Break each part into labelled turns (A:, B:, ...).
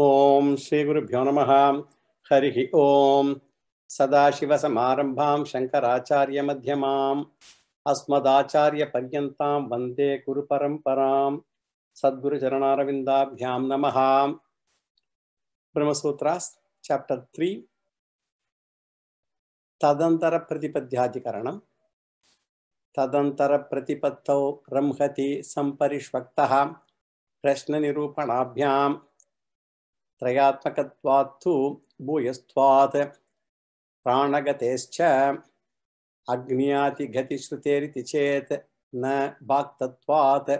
A: ओम श्री गुरुभ्यो नमः। हरि ओम। सदाशिवसमारंभां शंकराचार्य मध्यमाम् अस्मदाचार्य पर्यन्तां वन्दे गुरुपरम्परां। सद्गुरुचरणारविन्दाभ्यां नमः। ब्रह्म सूत्रास् चैप्टर 3 तदंतर प्रतिपद्याधिकरणम्। तदंतर प्रतिपत्तौ ब्रह्मति संपरिष्वक्तः प्रश्न निरूपणाभ्यां त्रयात्मकत्वात्तु भूयस्त्वात् प्राणगतेश्च अग्न्यातिगतिश्रुतेरिति चेत् न वाक्तत्वात्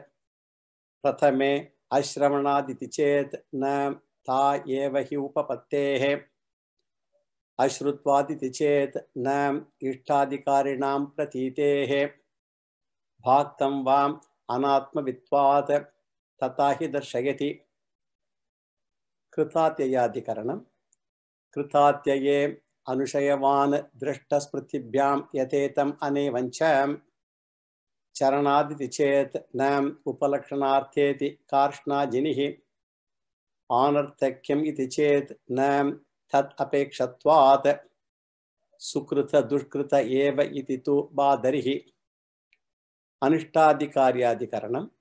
A: प्रथमे अश्रवणादिति चेत् न ता एव हि उपपत्तेः अश्रुत्वादिति चेत् न इष्टाधिकारिणां प्रतीतेः भाक्तं वा अनात्मवित्वात् तथा हि दर्शयति। कृतात्ययाधिकरणम्। कृतात्यये अनुशयवान् दृष्टस्मृतिभ्यां यथेतम् अनेवञ्च चरणादिति चेत् न उपलक्षणार्थेति कार्ष्णाजिनिः आनर्थक्यम् इति चेत् न तत् अपेक्षत्वात् सुकृत दुष्कृत एव इति तु बादरिः। अनिष्टाधिकार्याधिकरणम्।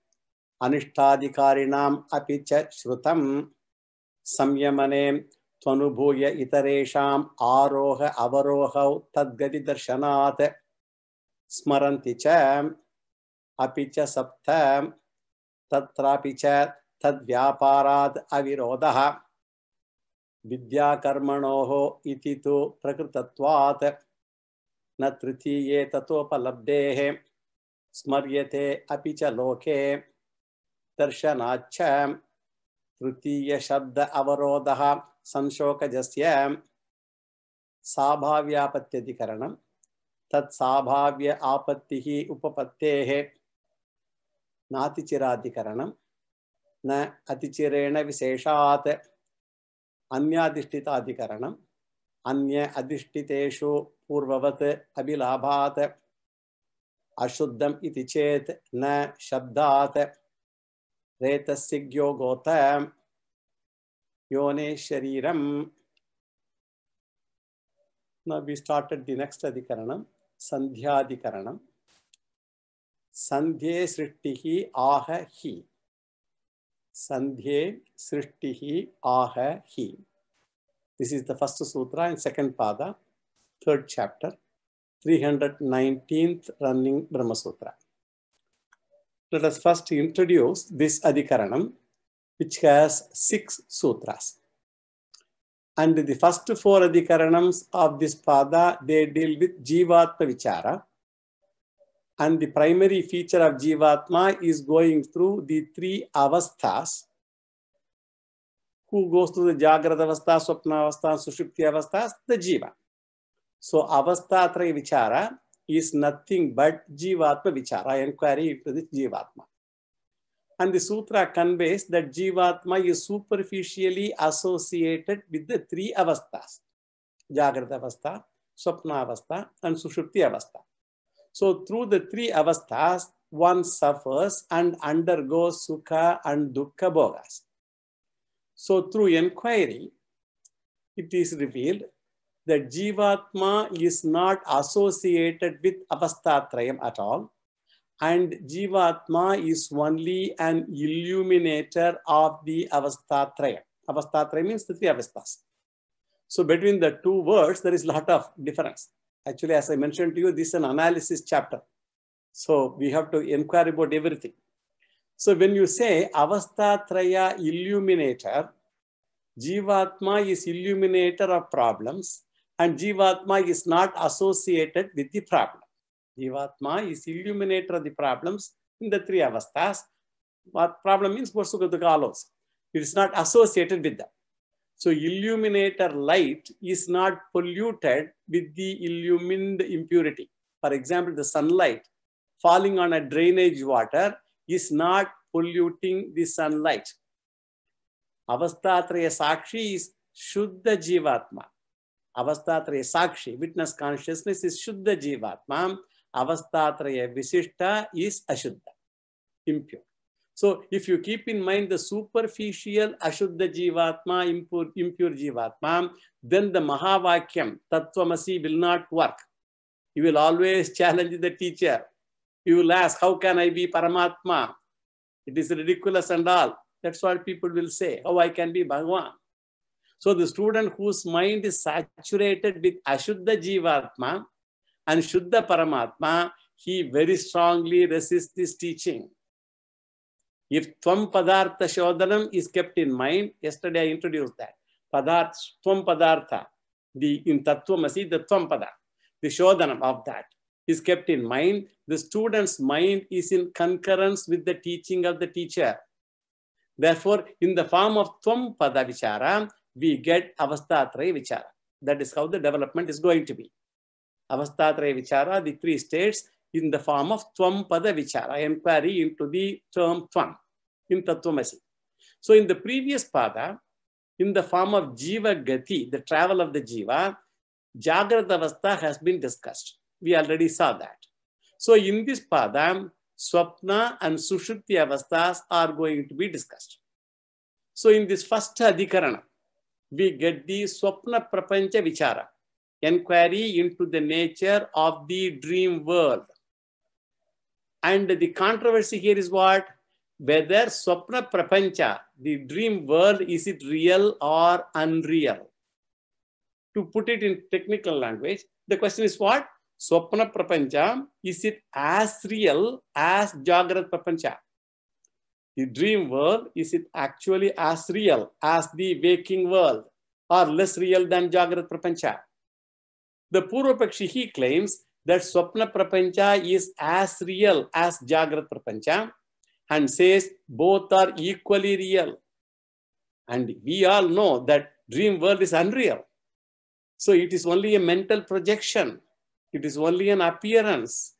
A: अनिष्टाधिकारिणाम् अपि च श्रुतं संयमने त्वनुभूय इतरेषाम् आरोह अवरोहौ तद्गति दर्शनात् स्मरन्ति च अपि च सप्त तत्रापि च तद्व्यापारात् अविरोधः विद्याकर्मणोः इति तु प्रकृतत्वात् न तृतीये ततोपलब्धेः स्मर्यते अपि च लोके दर्शनाच्च तृतीय शब्द अवरोधः संशोकजस्य। साभाव्यापत्त्यधिकरणम्। तत्साभाव्य आपत्तिः उपपत्तेः नातिचिराधिकरणम्। न अतिचिरेण विशेषात् अन्याधिष्ठिताधिकरणम्। अन्य अधिष्ठितेषु पूर्ववत् अभिलाभात् अशुद्धम् इति चेत् न शब्दात् रेतस्सिज्ञो गोत योने शरीरम। Now we started the next adhikaranam, sandhyadhikaranam. Sandhye srishtihi aha hi. Sandhye srishtihi aha hi. This is the first sutra in second pada, third chapter, 319th running Brahma Sutra. Let us first introduce this adhikaranam, which has 6 sutras. And the first 4 adhikaranams of this pada, they deal with Jivatma Vichara. And the primary feature of Jivatma is going through the 3 avasthas. Who goes through the Jagrata avastha, Swapna avastha, Sushupti avasthas? The Jiva. So avasthatraya Vichara is nothing but Jivatma Vichara, inquiry into the Jivatma. And the sutra conveys that Jivatma is superficially associated with the 3 avasthas, Jagrata avastha, Swapna avastha, and Sushupti avastha. So through the 3 avasthas, one suffers and undergoes Sukha and Dukkha Bhogas. So through inquiry, it is revealed that Jivatma is not associated with avasthatrayam at all. And Jivatma is only an illuminator of the avasthatraya. Avasthatraya means the 3 avasthas. So between the 2 words, there is a lot of difference. Actually, as I mentioned to you, this is an analysis chapter. So we have to inquire about everything. So when you say avasthatraya illuminator, Jivatma is illuminator of problems and Jivatma is not associated with the problem. Jivatma is illuminator of the problems in the 3 avasthas. What problem means? It is not associated with them. So illuminator light is not polluted with the illumined impurity. For example, the sunlight falling on a drainage water is not polluting the sunlight. Avasthatraya Sakshi is Shuddha Jivatma. Avasthatraya Sakshi, witness consciousness, is Shuddha Jivatma. Avasthatraya Visishta is Ashuddha, impure. So if you keep in mind the superficial Ashuddha Jivatma, impure Jivatma, then the Mahavakyam, Tattvamasi, will not work. You will always challenge the teacher. You will ask, how can I be Paramatma? It is ridiculous and all. That's what people will say. How I can be Bhagavan? So the student whose mind is saturated with Ashuddha Jivatma and Shuddha Paramatma, he very strongly resists this teaching. If Tvam Padartha Shodhanam is kept in mind, yesterday I introduced that. Tvam Padartha, in Tattvamasi, the Tvam Pada, the Shodhanam of that is kept in mind. The student's mind is in concurrence with the teaching of the teacher. Therefore, in the form of Tvam Pada Vichara, we get Avastatraya Vichara. That is how the development is going to be. Avastatraya Vichara, the three states, in the form of Tvam Pada Vichara, inquiry into the term Tvam in Tattvamasi. So in the previous Pada, in the form of Jiva Gati, the travel of the Jiva, Jagrata Avastha has been discussed. We already saw that. So in this Pada, Swapna and Sushupti Avasthas are going to be discussed. So in this first Adhikarana, we get the Swapna Prapancha Vichara, inquiry into the nature of the dream world. And the controversy here is what? Whether Swapna Prapancha, the dream world, is it real or unreal? To put it in technical language, the question is what? Swapna Prapancha, is it as real as Jagrat Prapancha? The dream world, is it actually as real as the waking world or less real than Jagrat Prapancha? The Purvapakshi, he claims that Swapna Prapancha is as real as Jagrat Prapancha and says both are equally real. And we all know that dream world is unreal. So it is only a mental projection. It is only an appearance.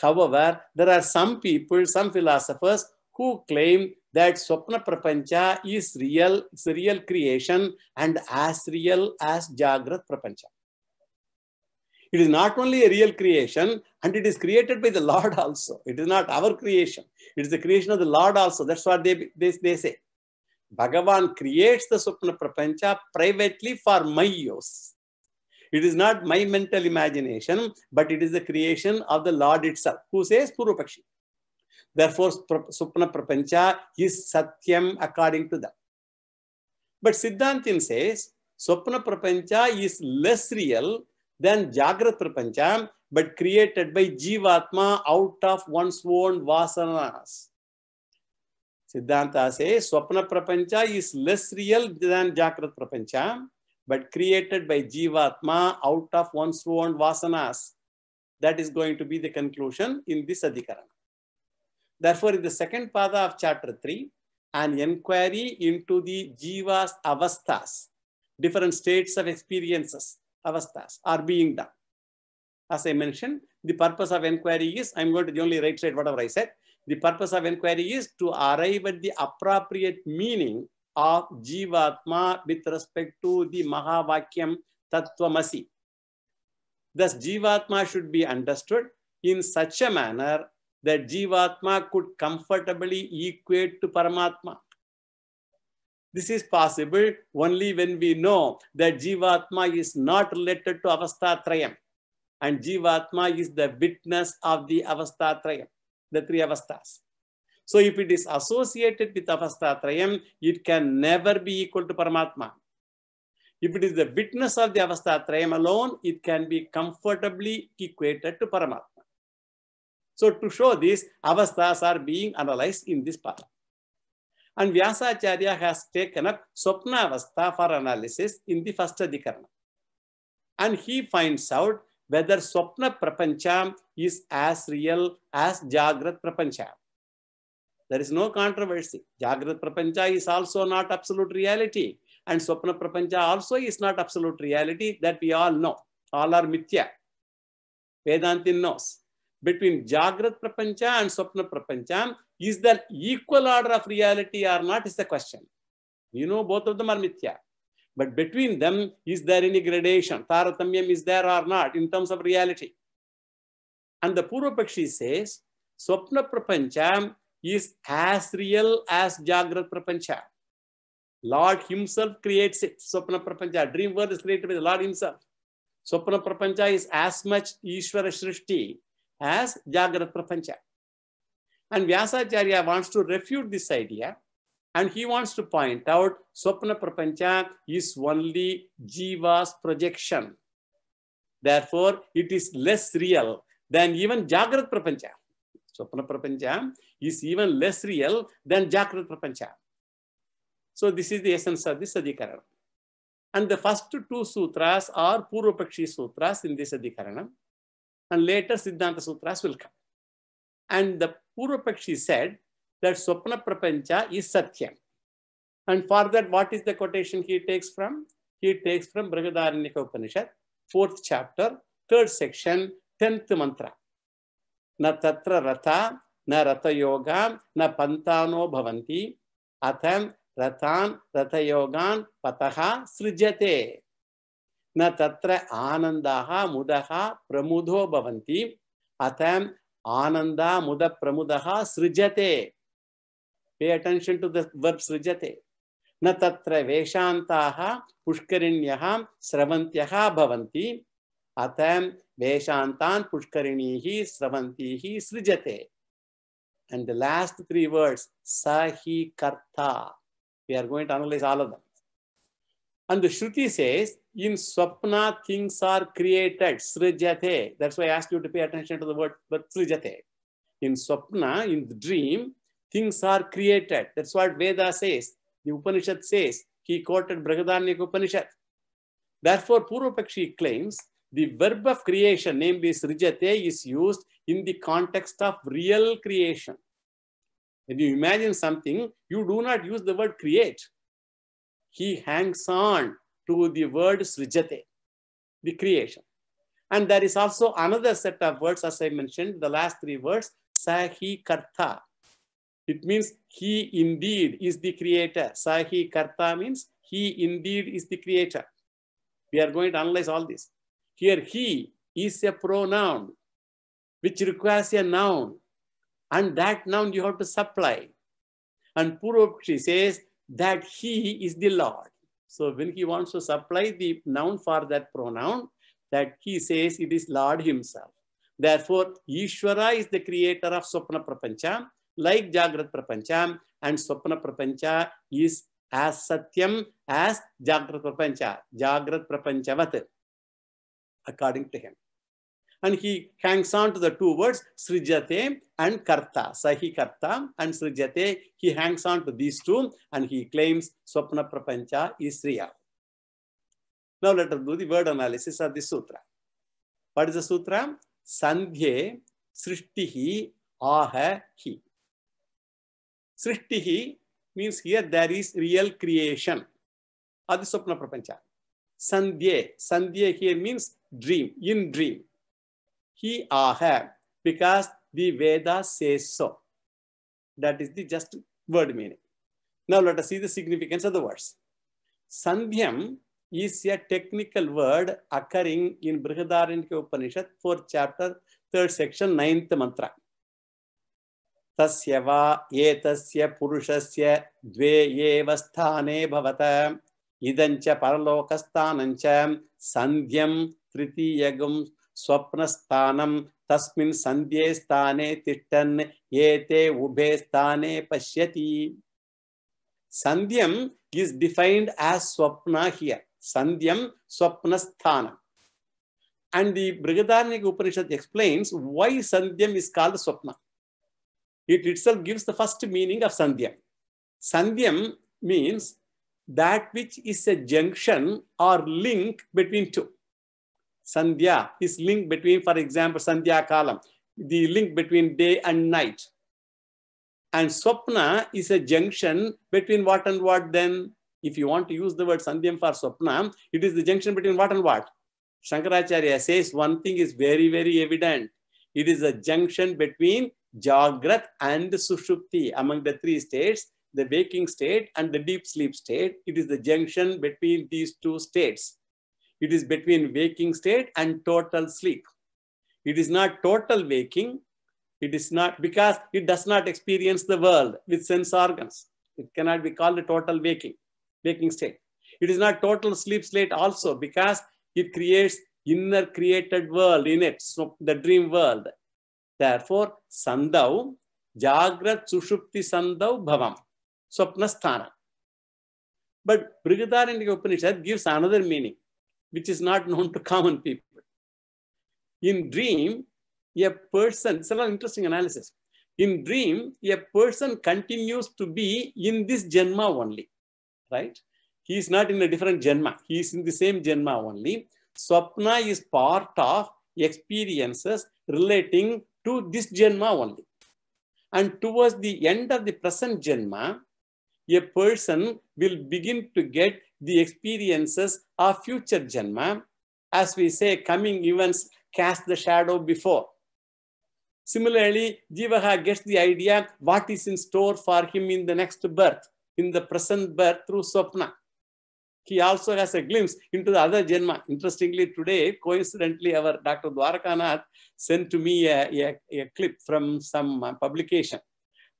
A: However, there are some people, some philosophers who claim that Swapna Prapancha is real, it's a real creation and as real as Jagrat Prapancha. It is not only a real creation, and it is created by the Lord also. It is not our creation. It is the creation of the Lord also. That's what they say. Bhagavan creates the Swapna Prapancha privately for my use. It is not my mental imagination, but it is the creation of the Lord itself. Who says? Purvapakshi. Therefore, Swapna Prapancha is Satyam according to them. But Siddhantin says, Swapna Prapancha is less real than Jagrat Prapancha, but created by Jivatma out of one's own vasanas. Siddhanta says, Swapna Prapancha is less real than Jagrat Prapancha, but created by Jivatma out of one's own vasanas. That is going to be the conclusion in this Adhikarana. Therefore, in the second pada of chapter 3, an inquiry into the Jiva's avasthas, different states of experiences, avasthas, are being done. As I mentioned, the purpose of inquiry is, I'm going to only reiterate whatever I said, the purpose of inquiry is to arrive at the appropriate meaning of Jivatma with respect to the Mahavakyam Tattvamasi. Thus, Jivatma should be understood in such a manner that Jivatma could comfortably equate to Paramatma. This is possible only when we know that Jivatma is not related to Avastatrayam and Jivatma is the witness of the Avastatrayam, the three Avastas. So if it is associated with Avastatrayam, it can never be equal to Paramatma. If it is the witness of the Avastatrayam alone, it can be comfortably equated to Paramatma. So to show this, avasthas are being analyzed in this pada. And Vyasacharya has taken up Swapna Avastha for analysis in the first Adhikarana. And he finds out whether Swapna Prapancha is as real as Jagrat Prapancha. There is no controversy. Jagrat Prapancha is also not absolute reality. And Swapna Prapancha also is not absolute reality, that we all know. All are mithya. Vedantin knows. Between Jagrat Prapancha and Swapna Prapancha, is there equal order of reality or not is the question. You know, both of them are mithya. But between them, is there any gradation? Taratamyam is there or not in terms of reality? And the Purvapakshi says, Swapna Prapancha is as real as Jagrat Prapancha. Lord himself creates it. Swapna Prapancha, dream world is created by the Lord himself. Swapna Prapancha is as much Ishvara Shrishti as Jagrat Prapancha. And Vyasacharya wants to refute this idea, and he wants to point out Swapna Prapancha is only Jiva's projection. Therefore, it is less real than even Jagrat Prapancha. Swapna Prapancha is even less real than Jagrat Prapancha. So this is the essence of this Adhikarana. And the first two sutras are Purvapakshi sutras in this Adhikarana. And later Siddhanta sutras will come. And the Purvapakshi said that Swapna Prapancha is Satyam. And for that, what is the quotation he takes from? He takes from Brihadaranyaka Upanishad, 4th chapter, 3rd section, 10th mantra. Na tatra ratha, na ratha yoga, na pantano bhavanti, atham ratan ratha yogan pataha srijate. Na tatra anandaha mudaha pramudho bhavanti, atham ananda muda pramudaha srijate. Pay attention to the verb srijate. Na tatra veshantaha pushkarinyaha sravantyaha bhavanti, atham veshantan pushkarinihi sravantihi srijate. And the last three words, sahi karta. We are going to analyze all of them. And the Shruti says, in Swapna things are created, srijate. That's why I asked you to pay attention to the word srijate. In Swapna, in the dream, things are created. That's what Veda says. The Upanishad says. He quoted Brihadaranyaka Upanishad. Therefore, Purvapakshi claims the verb of creation, namely srijate, is used in the context of real creation. When you imagine something, you do not use the word create. He hangs on to the word srijate, the creation. And there is also another set of words, as I mentioned, the last three words, sahi karta. It means he indeed is the creator. Sahi karta means he indeed is the creator. We are going to analyze all this. Here, he is a pronoun which requires a noun. And that noun you have to supply. And Purvapakshi says that he is the Lord. So when he wants to supply the noun for that pronoun, that he says it is Lord himself. Therefore, Ishvara is the creator of Swapna Prapancha, like Jagrat Prapancha, and Swapna Prapancha is as Satyam as Jagrat Prapancha, Jagrat Prapanchavat, according to him. And he hangs on to the two words, srijate and karta, sahi karta and srijate. He hangs on to these two and he claims Swapna Prapancha is real. Now let us do the word analysis of this sutra. What is the sutra? Sandhye srishtihi aha hi. Srishtihi means here there is real creation of the Swapna Prapancha. Sandhye, Sandhye here means dream, in dream. He aha, because the Veda says so. That is the just word meaning. Now let us see the significance of the words. Sandhyam is a technical word occurring in Brihadaranyaka Upanishad, 4th chapter, 3rd section, 9th mantra. Tasya va etasya purushasya dve eva sthane bhavata idancha paralokasthanancha sandhyam tritiyagam Swapnasthanam tasmin sandhye sthane tishtan ete ubhe sthane pashyati. Sandhyam is defined as Swapna here. Sandhyam Swapnasthanam. And the Brihadaranyaka Upanishad explains why Sandhyam is called Swapna. It itself gives the first meaning of Sandhyam. Sandhyam means that which is a junction or link between two. Sandhya is link between, for example, Sandhya Kalam, the link between day and night. And Swapna is a junction between what and what then? If you want to use the word Sandhyam for Swapna, it is the junction between what and what? Shankaracharya says one thing is very, very evident. It is a junction between Jagrat and Sushupti. Among the three states, the waking state and the deep sleep state, it is the junction between these two states. It is between waking state and total sleep. It is not total waking. It is not, because it does not experience the world with sense organs. It cannot be called a total waking state. It is not total sleep state also, because it creates inner created world in it, so the dream world. Therefore, Sandau, Jagrat Sushupti Sandau Bhavam, Swapnasthana. But Brihadaranyaka Upanishad gives another meaning, which is not known to common people. In dream, a person, it's an interesting analysis. In dream, a person continues to be in this Janma only, right? He is not in a different Janma. He is in the same Janma only. Swapna is part of experiences relating to this Janma only. And towards the end of the present Janma, a person will begin to get the experiences of future Janma. As we say, coming events cast the shadow before. Similarly, Jivaha gets the idea what is in store for him in the next birth, in the present birth through Swapna. He also has a glimpse into the other Janma. Interestingly, today, coincidentally, our Dr. Dwarakanath sent to me a clip from some publication.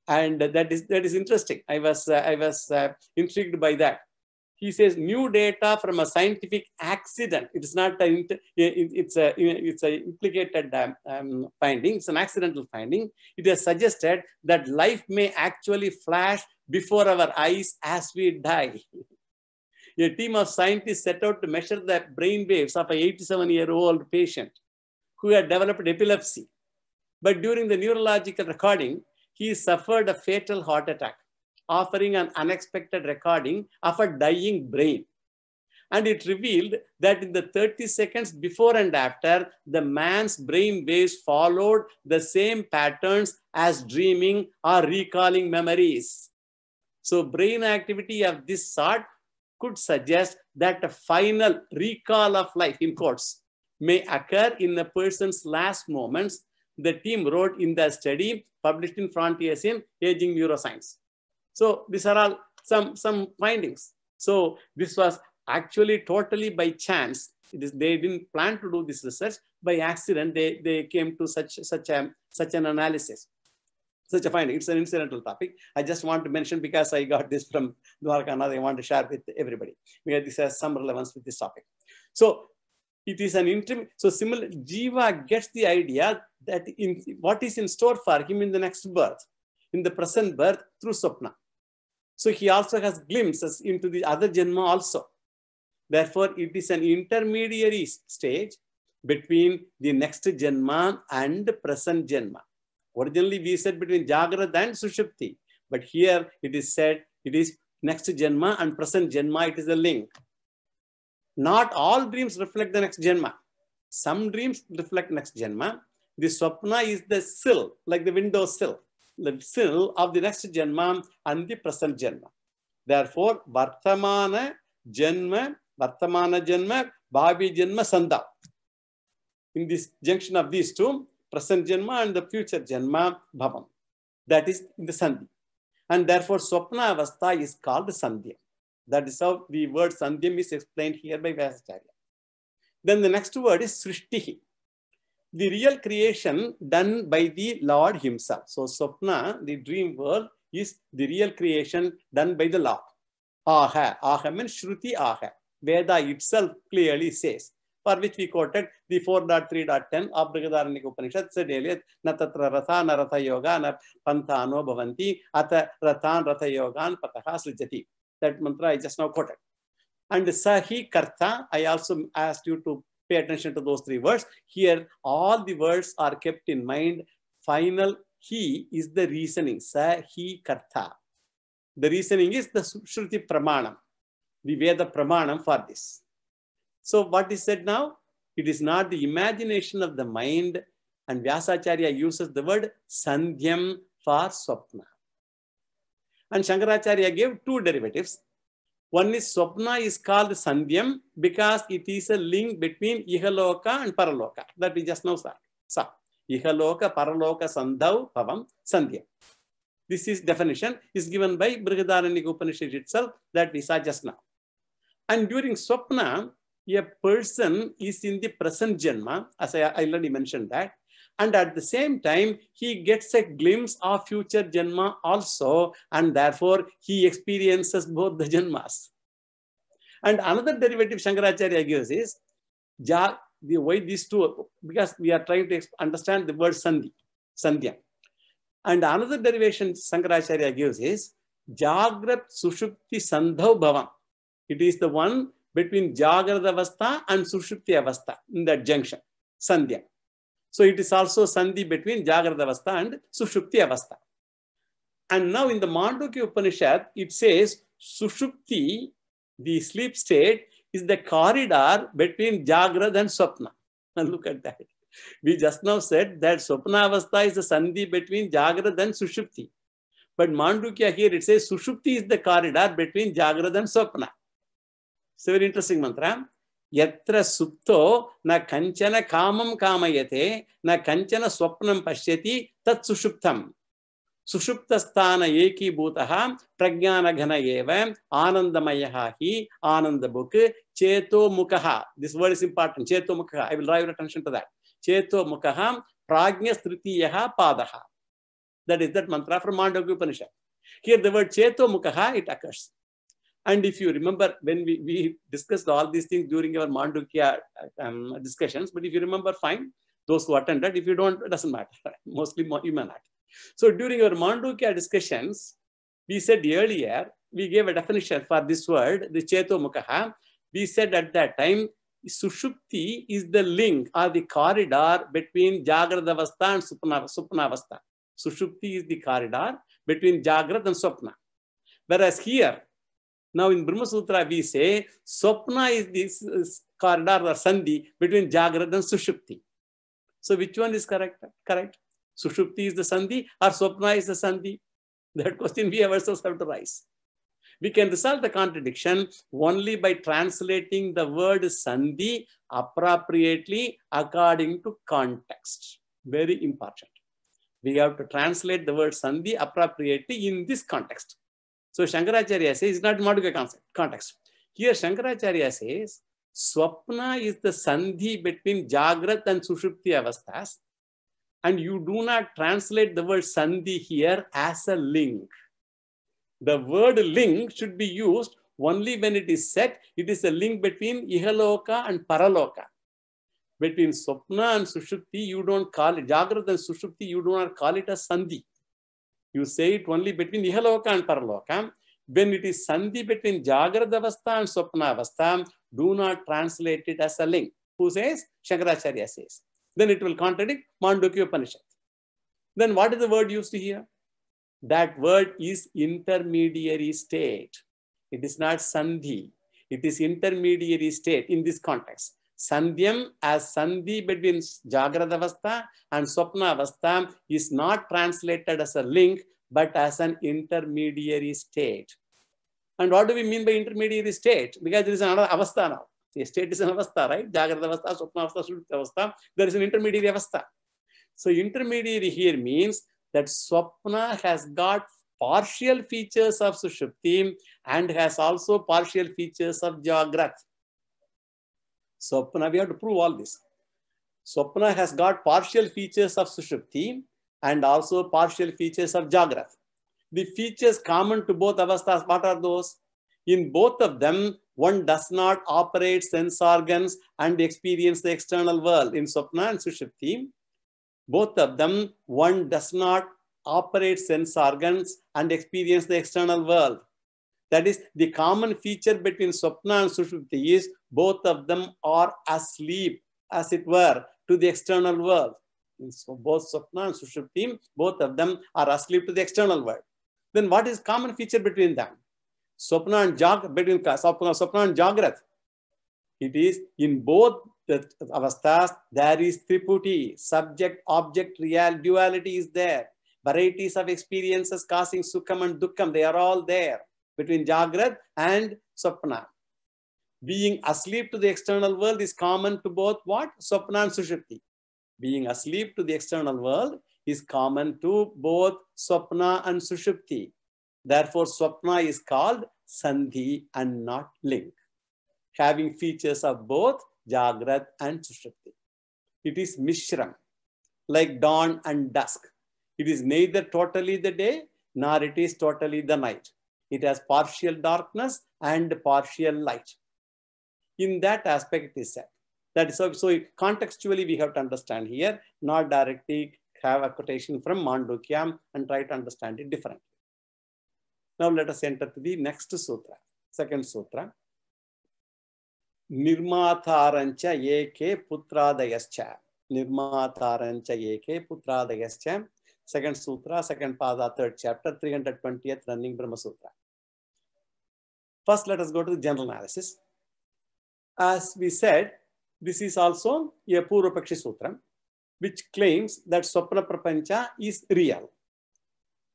A: And that is interesting. I was intrigued by that. He says new data from a scientific accident. It is not it's a implicated finding. It's an accidental finding. It has suggested that life may actually flash before our eyes as we die. A team of scientists set out to measure the brain waves of an 87-year-old patient who had developed epilepsy. But during the neurological recording, he suffered a fatal heart attack, offering an unexpected recording of a dying brain. And it revealed that in the 30 seconds before and after, the man's brain waves followed the same patterns as dreaming or recalling memories. So brain activity of this sort could suggest that a final recall of life, in quotes, may occur in a person's last moments. The team wrote in the study published in Frontiers in Aging Neuroscience. So these are all some findings. So this was actually totally by chance. They didn't plan to do this research. By accident, they came to such an analysis, such a finding. It's an incidental topic. I just want to mention because I got this from Dwarakanath. I want to share with everybody because this has some relevance with this topic. So it is an interim. So similar, Jiva gets the idea that what is in store for him in the next birth, in the present birth through Swapna. So he also has glimpses into the other Janma also. Therefore, it is an intermediary stage between the next Janma and the present Janma. Originally, we said between Jagrata and Sushupti, but here it is said it is next Janma and present Janma, it is a link. Not all dreams reflect the next Janma. Some dreams reflect next Janma. The Swapna is the sill, like the window sill, the sill of the next Janma and the present Janma. Therefore, Vartamana Janma, Bhavi Janma, Sandha. In this junction of these two, present Janma and the future Janma, Bhavam. That is in the Sandhi. And therefore, Swapna Avastha is called Sandhya. That is how the word Sandhyam is explained here by Vyasacharya. Then the next word is Srishtihi. The real creation done by the Lord himself. So Swapna, the dream world, is the real creation done by the Lord. Aha. Aha means Shruti Aha. Veda itself clearly says, for which we quoted the 4.3.10 of Brihadaranyaka Upanishad, said earlier, na tatra ratha na ratha yoga na panthano bhavanti ata rathan ratha yogan pataha srijati. That mantra I just now quoted. And Sahi Karta, I also asked you to pay attention to those three words. Here, all the words are kept in mind. Final He is the reasoning. Sahi Karta. The reasoning is the Shruti Pramanam, the Veda Pramanam for this. So what is said now? It is not the imagination of the mind, and Vyasacharya uses the word Sandhyam for Swapna. And Shankaracharya gave two derivatives. One is Swapna is called Sandhyam because it is a link between Ihaloka and Paraloka that we just now saw. Ihaloka, Paraloka, Sandhav, Bhavam, Sandhyam. This is definition is given by Brihadaranyaka Upanishad itself that we saw just now. And during Swapna, a person is in the present Janma, as I already mentioned that, And at the same time, he gets a glimpse of future Janma also, and therefore he experiences both the Janmas. And another derivative Shankaracharya gives is, why these two? Because we are trying to understand the word Sandhi, Sandhya. And another derivation Shankaracharya gives is, Jagrat Sushupti Sandhav Bhavam. It is the one between Jagrat Avastha and Sushupti Avastha in that junction, Sandhya. So it is also Sandhi between Jagrat Avastha and Sushupti Avastha. And now in the Mandukya Upanishad, it says Sushupti, the sleep state, is the corridor between Jagrat and Swapna. And look at that. We just now said that Swapna Avastha is the Sandhi between Jagrat and Sushupti. But Mandukya here, it says Sushupti is the corridor between Jagrat and Swapna. It's a very interesting mantra. Yatra supto na kanchana kamam kamayate na kanchana swapnam pashyati tat sushuptam. Sushuptasthana eki bhutaha pragyana ghana eva anandamayaha hi anandabuk cheto mukaha. This word is important. Cheto mukaha. I will draw your attention to that. Cheto mukaha prajna stritiyaha padaha. That is that mantra from Mandukya Upanishad. Here the word cheto mukaha, it occurs. And if you remember, when we discussed all these things during our Mandukya discussions, but if you remember, fine, those who attended. If you don't, it doesn't matter. Mostly you may not. So during our Mandukya discussions, we said earlier, we gave a definition for this word, the Cheto Mukaha. We said at that time, Sushupti is the link or the corridor between Jagrat Avastha and Swapna Avastha. Sushupti is the corridor between Jagrat and Swapna. Whereas here, now in Brahma Sutra, we say Swapna is this corridor or Sandhi between Jagrat and Sushupti. So which one is correct? Correct. Sushupti is the Sandhi or Swapna is the Sandhi? That question we ourselves have to raise. We can resolve the contradiction only by translating the word Sandhi appropriately according to context. Very important. We have to translate the word Sandhi appropriately in this context. So Shankaracharya says, it's not Mandukya context. Here Shankaracharya says, Swapna is the Sandhi between Jagrat and Sushupti Avasthas. And you do not translate the word Sandhi here as a link. The word link should be used only when it is said it is a link between Ihaloka and Paraloka. Between Swapna and Sushupti, you don't call it, Jagrat and Sushupti, you do not call it a Sandhi. You say it only between Ihaloka and Paraloka. When it is Sandhi between Jagrat Avastha and Swapna Avastha, do not translate it as a link. Who says? Shankaracharya says. Then it will contradict Mandukya Upanishad. Then what is the word used here? That word is intermediary state. It is not Sandhi. It is intermediary state in this context. Sandhyam as Sandhi between Jagrat Avastha and Swapna Avastha is not translated as a link, but as an intermediary state. And what do we mean by intermediary state? Because there is another Avastha now. The state is an Avastha, right? Jagrat Avastha, Swapna Avastha, Sushupti Avastha. There is an intermediary Avastha. So intermediary here means that Swapna has got partial features of Sushupti and has also partial features of Jagrat. Swapna, we have to prove all this. Swapna has got partial features of Sushupti and also partial features of Jagrat. The features common to both Avasthas, what are those? In both of them, one does not operate sense organs and experience the external world. In Swapna and Sushupti, both of them, one does not operate sense organs and experience the external world. That is, the common feature between Swapna and Sushupti is both of them are asleep, as it were, to the external world. So both Swapna and Sushupti, both of them are asleep to the external world. Then what is common feature between them? Swapna and Jagrat. It is in both the avasthas, there is triputi, subject, object, duality is there. Varieties of experiences causing sukham and dukkham, they are all there between Jagrat and Swapna. Being asleep to the external world is common to both what? Swapna and Sushupti. Being asleep to the external world is common to both Swapna and Sushupti. Therefore, Swapna is called Sandhi and not link, having features of both Jagrat and Sushupti. It is Mishram, like dawn and dusk. It is neither totally the day, nor it is totally the night. It has partial darkness and partial light. In that aspect, it is said. That is so contextually we have to understand here, not directly have a quotation from Mandukya and try to understand it differently. Now let us enter to the next sutra, second sutra. Nirmatarancha eke putradayascha. Nirmatarancha eke putradayascha. Second sutra, second pada, third chapter, 320th running Brahma Sutra. First, let us go to the general analysis. As we said, this is also a Purvapakshi Sutra, which claims that Swapna Prapancha is real.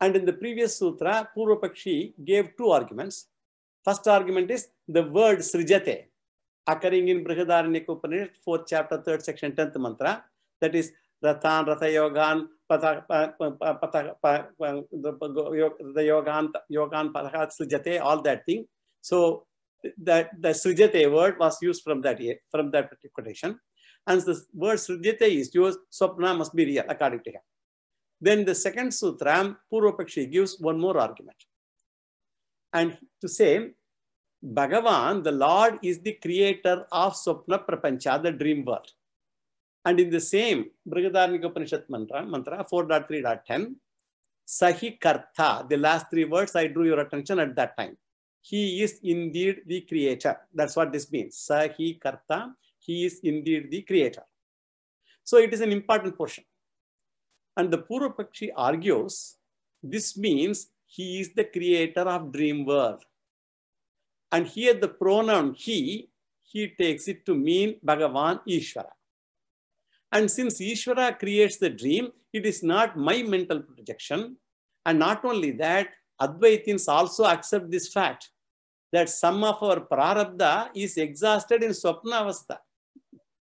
A: And in the previous Sutra, Purvapakshi gave two arguments. First argument is the word Srijate, occurring in Brihadaranyaka Upanishad, 4th chapter, 3rd section, 10th mantra. That is Ratan, Ratha Yogan, Yogan, Patahat, Srijate, all that thing. So that the Srijate word was used from that quotation. And the word Srijate is used, Swapna must be real, according to him. Then the second sutra, Purvapakshi gives one more argument. And to say, Bhagavan, the Lord, is the creator of Swapna Prapancha, the dream world. And in the same Brihadaranyaka Upanishad mantra 4.3.10, Sahi Karta, the last three words, I drew your attention at that time. He is indeed the creator. That's what this means. Sahi Karta, he is indeed the creator. So it is an important portion. And the Purvapakshi argues, this means he is the creator of dream world. And here the pronoun he takes it to mean Bhagavan Ishvara. And since Ishvara creates the dream, it is not my mental projection. And not only that, Advaitins also accept this fact that some of our prarabdha is exhausted in Swapna Avastha.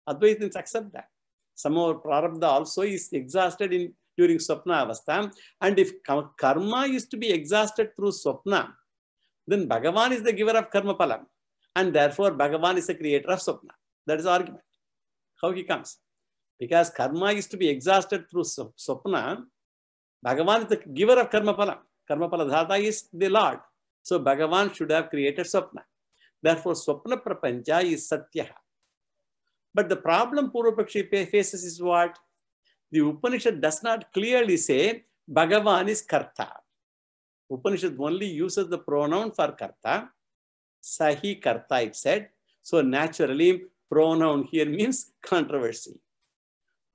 A: Advaitins accept that. Some of our prarabdha also is exhausted during Swapna Avastha. And if karma is to be exhausted through Swapna, then Bhagavan is the giver of karma palam. And therefore, Bhagavan is the creator of Swapna. That is the argument. How he comes. Because karma is to be exhausted through Swapna, Bhagavan is the giver of karma palam. Karma paladhata is the Lord. So Bhagavan should have created Swapna. Therefore, Swapna Prapancha is Satyaha. But the problem Purvapakshi faces is what? The Upanishad does not clearly say Bhagavan is Karta. Upanishad only uses the pronoun for Karta. Sahi Karta, it said. So naturally, pronoun here means controversy.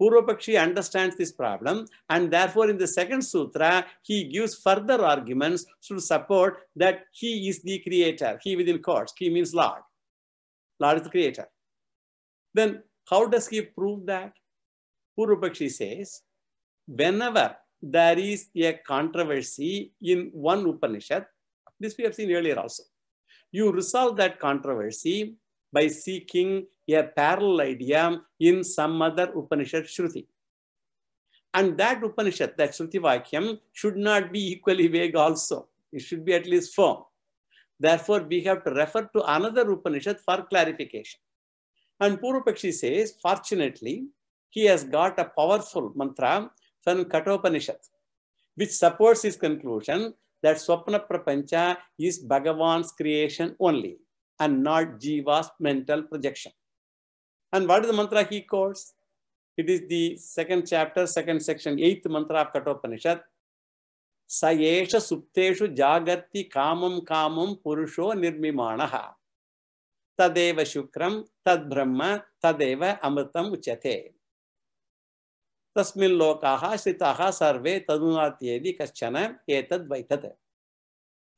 A: Purvapakshi understands this problem, and therefore in the second sutra, he gives further arguments to support that he is the creator. He within quotes, he means Lord. Lord is the creator. Then how does he prove that? Purvapakshi says, whenever there is a controversy in one Upanishad, this we have seen earlier also, you resolve that controversy by seeking a parallel idea in some other Upanishad Shruti. And that Upanishad, that Shruti Vakyam, should not be equally vague also. It should be at least firm. Therefore, we have to refer to another Upanishad for clarification. And Purvapakshi says, fortunately, he has got a powerful mantra from Kathopanishad, which supports his conclusion that Swapna Prapancha is Bhagavan's creation only and not Jiva's mental projection. And what is the mantra he quotes? It is the second chapter, second section, 8th mantra of Kathopanishad. Sayesha supteshu jagarti kamam kamam purusho nirmimanaha. Tadeva shukram, tad brahma, tadeva amritam uchyate. Tasmin lokaha shritaha sarve tadunatyedi kaschana etad vaitate.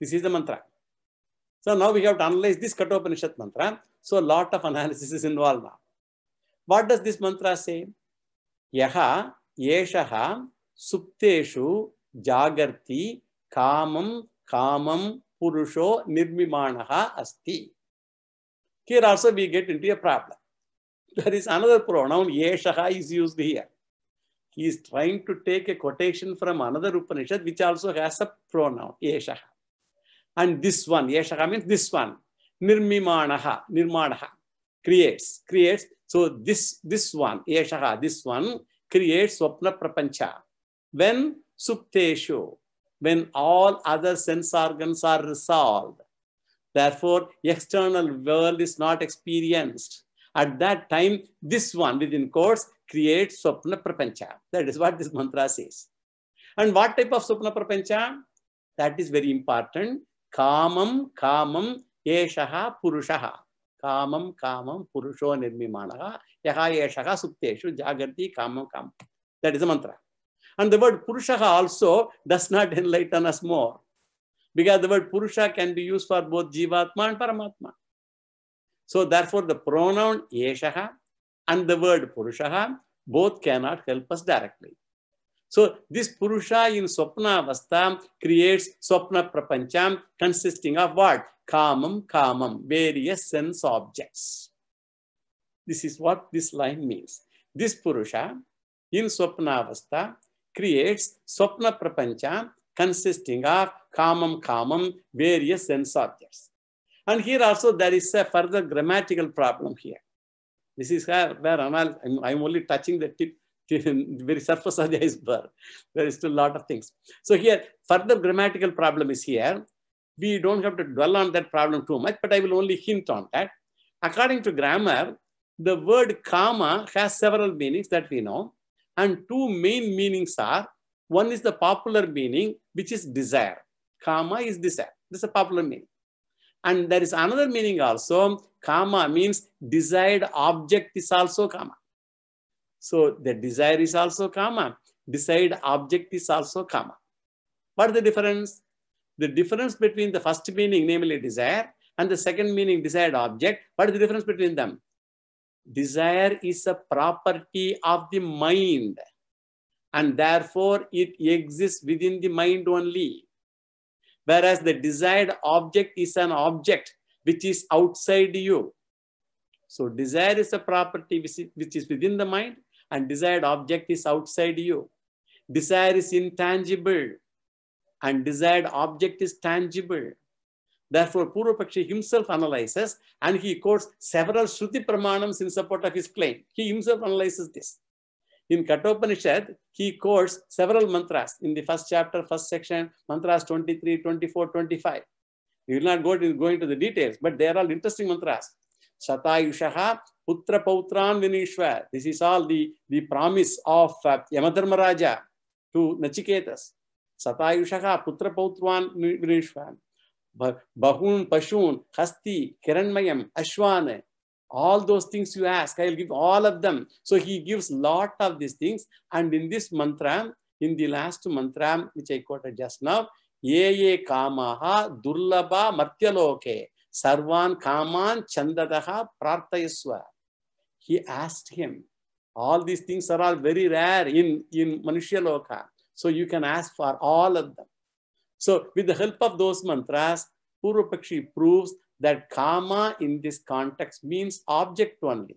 A: This is the mantra. So now we have to analyze this Kathopanishad mantra. So a lot of analysis is involved now. What does this mantra say? Yaha yeshaha supteshu jagarti kamam kamam purusho nirmimanaha asti. Here also we get into a problem. There is another pronoun, yeshaha, is used here. He is trying to take a quotation from another Upanishad which also has a pronoun, yeshaha. And this one, yeshaha means this one, nirmimanaha, creates. So this one, yeshaha, this one creates Swapna Prapancha. When Supteshu, when all other sense organs are resolved, therefore external world is not experienced. At that time, this one within quotes creates Swapna Prapancha. That is what this mantra says. And what type of Swapna Prapancha? That is very important. Kamam, kamam, yeshaha, purushaha. Kamam, kamam, purusho nirmimanaha, yaha yeshaha supteshu, jagarti, kamam, kamam. That is the mantra. And the word purushaha also does not enlighten us more. Because the word purusha can be used for both jivatma and paramatma. So therefore the pronoun yeshaha and the word purushaha both cannot help us directly. So this purusha in swapna avastha creates swapna prapancham consisting of what? Kamam, kamam, various sense objects. This is what this line means. This purusha in swapna avastha creates swapna prapancha consisting of kamam, kamam, various sense objects. And here also there is a further grammatical problem here. This is where I'm only touching the tip, very surface of the iceberg. There is still a lot of things. So here, further grammatical problem is here. We don't have to dwell on that problem too much, but I will only hint on that. According to grammar, the word kama has several meanings that we know. And two main meanings are, one is the popular meaning, which is desire. Kama is desire. This is a popular meaning. And there is another meaning also. Kama means desired object is also kama. So the desire is also kama. Desired object is also kama. What is the difference? The difference between the first meaning, namely desire, and the second meaning, desired object, what is the difference between them? Desire is a property of the mind, and therefore it exists within the mind only. Whereas the desired object is an object which is outside you. So desire is a property which is within the mind, and desired object is outside you. Desire is intangible, and desired object is tangible. Therefore, Purvapakshi himself analyzes, and he quotes several Shruti Pramanams in support of his claim. He himself analyzes this. In Kathopanishad, he quotes several mantras in the first chapter, first section, mantras 23, 24, 25. We will not go into the details, but they are all interesting mantras. Shatayushaha Putra Pautran Vinishwa. This is all the promise of Yamadharmaraja to Nachiketas. Satayushaha Putra Pautran Vinishwa. Bahun, Pashun, Hasti, Kiranmayam, Ashwan. All those things you ask, I will give all of them. So he gives lot of these things. And in this mantra, in the last mantra, which I quoted just now, Ye kamaha durlabha martyaloke sarvan kaman chandadaha prartayaswa. He asked him, all these things are all very rare in Manushya-loka. So you can ask for all of them. So with the help of those mantras, Purvapakshi proves that kama in this context means object only.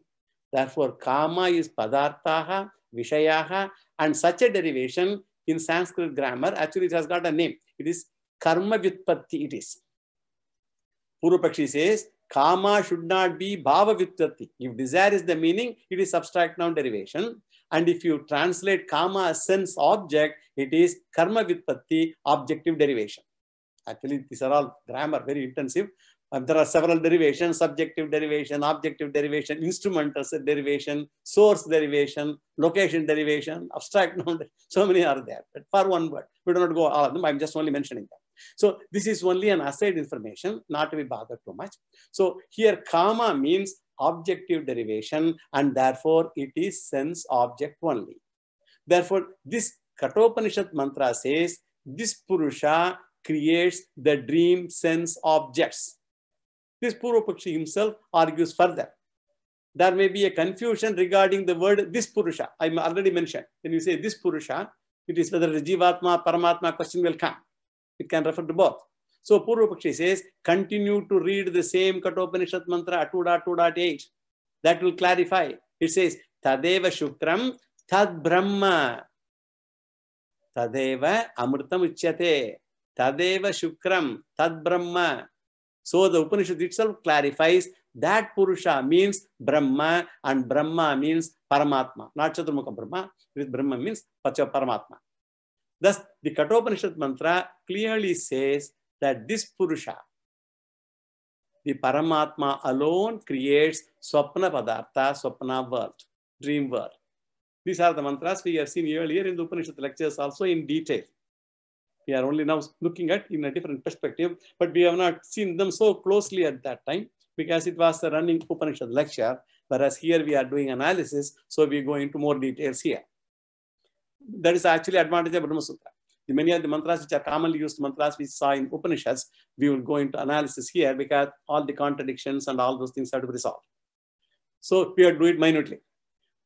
A: Therefore, kama is padarthaha, vishayaha, and such a derivation in Sanskrit grammar, actually it has got a name. It is karma vyutpatti, it is. Purvapakshi says, kama should not be bhava vyutpatti. If desire is the meaning, it is abstract noun derivation. And if you translate kama as sense object, it is karma vyutpatti, objective derivation. Actually, these are all grammar, very intensive. There are several derivations: subjective derivation, objective derivation, instrumental derivation, source derivation, location derivation, abstract noun. So many are there, but for one word. We do not go all of them. I'm just only mentioning them. So this is only an aside information, not to be bothered too much. So here kama means objective derivation, and therefore it is sense object only. Therefore, this Kathopanishad mantra says this Purusha creates the dream sense objects. This Purvapakshi himself argues further. There may be a confusion regarding the word this Purusha. I already mentioned. When you say this Purusha, it is whether the Jivatma, Paramatma question will come. It can refer to both. So Purvapakshi says, continue to read the same Kathopanishad mantra 2.2.8. That will clarify. It says, Tadeva Shukram Tad Brahma. Tadeva Amritam Uchyate. Tadeva Shukram Tad Brahma. So the Upanishad itself clarifies That Purusha means Brahma, and Brahma means Paramatma. Not Chaturmukha Brahma, with Brahma means Paramatma. Thus, the Kathopanishad mantra clearly says that this Purusha, the Paramatma alone, creates Swapna Padartha, Swapna world, dream world. These are the mantras we have seen earlier in the Upanishad lectures also in detail. We are only now looking at in a different perspective, but we have not seen them so closely at that time because it was a running Upanishad lecture, whereas here we are doing analysis, so we go into more details here. That is actually advantage of Brahma Sutra. Many of the mantras which are commonly used mantras we saw in Upanishads, we will go into analysis here because all the contradictions and all those things have to be resolved. So we will do it minutely.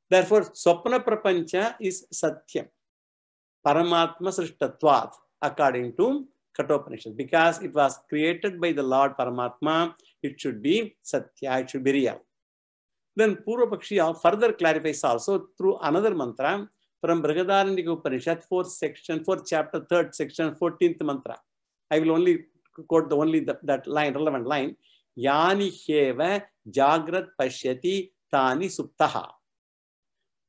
A: Therefore, Swapna Prapancha is Satyam. Paramatma Srishtatvat, according to Kathopanishad. Because it was created by the Lord Paramatma, it should be Satya, it should be real. Then Purvapakshi further clarifies also through another mantra from Brihadaranyaka Upanishad, 4th chapter, 3rd section, 14th mantra. I will only quote that line, relevant line. Yani heva jagrat pashyati tani suptaha.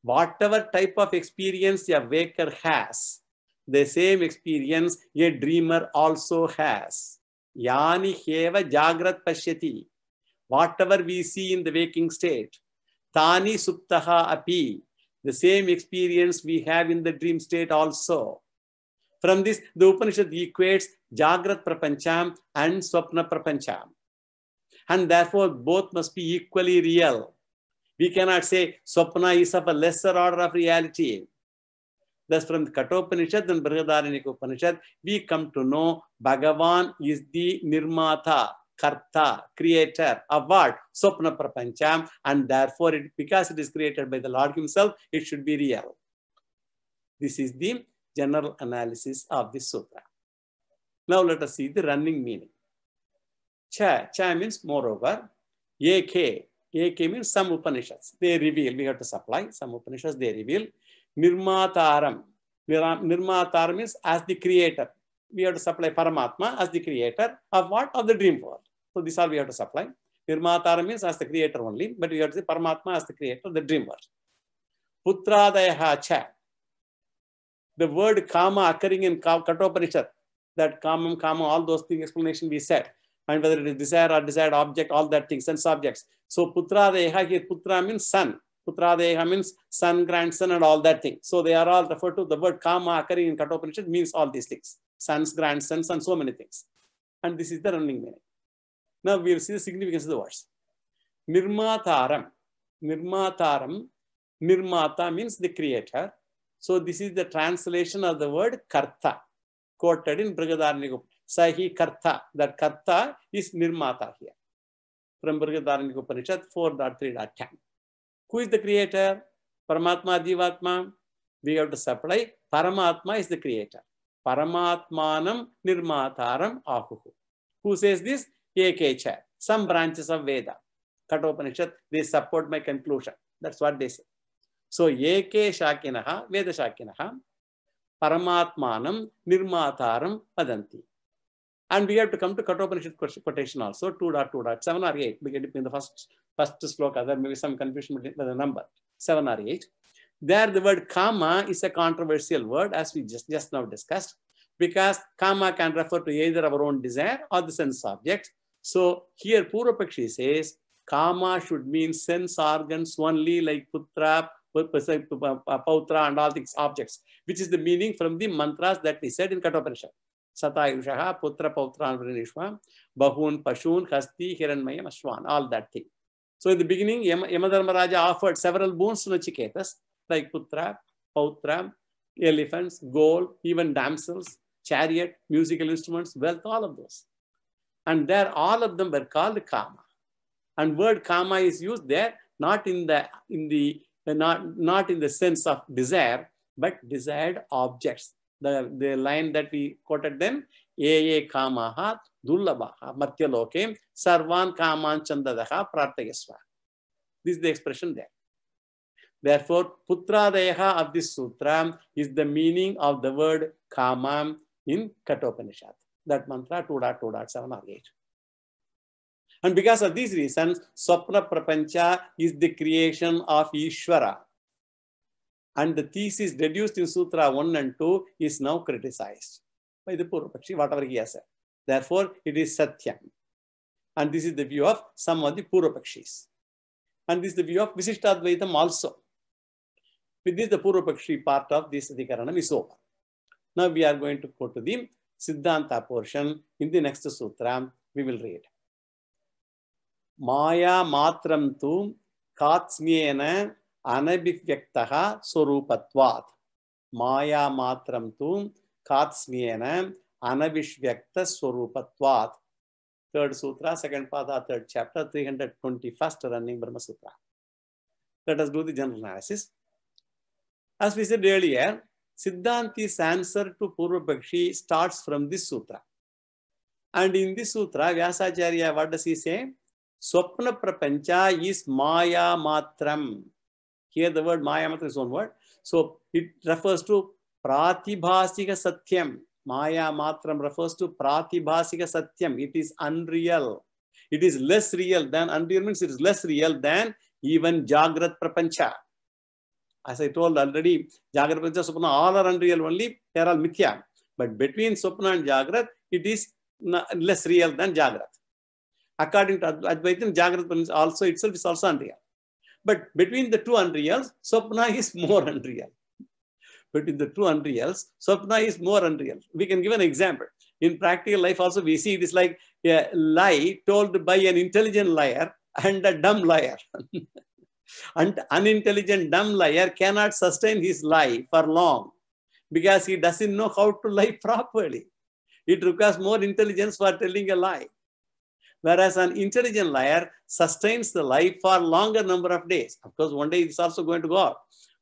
A: Whatever type of experience a waker has, the same experience a dreamer also has. Yani heva jagrat pashyati. Whatever we see in the waking state, tani suptaha api. The same experience we have in the dream state also. From this, the Upanishad equates Jagrat Prapancham and Swapna Prapancham. And therefore, both must be equally real. We cannot say Swapna is of a lesser order of reality. Thus, from the Kathopanishad and Brihadaranyaka Upanishad, we come to know Bhagavan is the Nirmata, Karta, creator of what? Swapna Prapancham, and therefore, because it is created by the Lord himself, it should be real. This is the general analysis of this sutra. Now let us see the running meaning. Cha means moreover. Ek means some Upanishads. They reveal, we have to supply some Upanishads, they reveal. Nirmataram. Nirmataram means as the creator. We have to supply Paramatma as the creator of what? Of the dream world. So this all we have to supply. Nirmatara means as the creator only, but we have to say Paramatma as the creator of the dream world. Putradayaha cha. The word kama occurring in Kathopanishad, that kama, all those things, explanation we said, and whether it is desire or desired object, all that things, sense objects. So putradayaha, here putra means son. Putradayaha means son, grandson, and all that thing. So they are all referred to. The word kama occurring in Kathopanishad means all these things. Sons, grandsons, and so many things. And this is the running meaning. Now we will see the significance of the words. Nirmataram. Nirmataram. Nirmata means the creator. So this is the translation of the word karta, quoted in Brihadaranyaka. Sahi karta. That karta is Nirmata here. From Brihadaranyaka Upanishad 4.3.10. Who is the creator? Paramatma, Jivatma. We have to supply. Paramatma is the creator. Paramatmanam Nirmataram Ahuhu. Who says this? Ekecha. Some branches of Veda. Kathopanishad, they support my conclusion. That's what they say. So, Eke Shakinaha, Veda Shakinaha, Paramatmanam Nirmataram Padanti. And we have to come to Kathopanishad quotation also, 2.2.7 or 8. In the first sloka, there may be some confusion with the number, 7 or 8. There, the word kama is a controversial word, as we just now discussed, because kama can refer to either our own desire or the sense object. So here Purvapakshi says kama should mean sense organs only, like putra, pautra, and all these objects, which is the meaning from the mantras that we said in Kathopanishad. Satayushaha, putra, pautra, vrinishva, bahun, pashun, hasti, hiranmayam, ashwan, all that thing. So in the beginning, Yamadharmaraja offered several boons to Nachiketas, like putra, pautra, elephants, gold, even damsels, chariot, musical instruments, wealth, all of those. And there, all of them were called kama. And word kama is used there, not in the sense of desire, but desired objects. The line that we quoted them, Ye kamaha dullabaha matyaloke sarvan kaman chandadaha prarthayasva. This is the expression there. Therefore, putradayaha of this sutra is the meaning of the word kama in Kathopanishad. That mantra 2.2.7 or 8. And because of these reasons, Swapna Prapancha is the creation of Ishvara. And the thesis deduced in Sutra 1 and 2 is now criticized by the Purvapakshi, whatever he has said. Therefore, it is Satyam. And this is the view of some of the Purvapakshis. And this is the view of Visishtadvaitam also. With this, the Purvapakshi part of this Adhikaranam is over. Now we are going to go to the Siddhanta portion. In the next sutra, we will read. Maya matram tu katsmyena anabhivyaktaha swarupatvat. Maya matram tu katsmyena anabhivyakta swarupatvat. Third sutra, second pada, third chapter, 321st running Brahma Sutra. Let us do the general analysis. As we said earlier, Siddhanti's answer to Purvapakshi starts from this sutra. And in this sutra, Vyasacharya, what does he say? Swapna Prapancha is Maya Matram. Here the word Maya Matram is one word. So it refers to Pratibhasika Satyam. Maya Matram refers to Pratibhasika Satyam. It is unreal. It is less real than, unreal means it is less real than even Jagrat Prapancha. As I told already, Jagrat Prapancha, Swapna, all are unreal only. They are all Mithya. But between Swapna and Jagrat, it is less real than Jagrat. According to Advaitam, Jagrat Prapancha also itself is also unreal. But between the two unreals, Swapna is more unreal. Between the two unreals, Swapna is more unreal. We can give an example. In practical life also, we see it is like a lie told by an intelligent liar and a dumb liar. And unintelligent dumb liar cannot sustain his lie for long because he doesn't know how to lie properly. It requires more intelligence for telling a lie. Whereas an intelligent liar sustains the lie for longer number of days. Of course, one day it's also going to go out,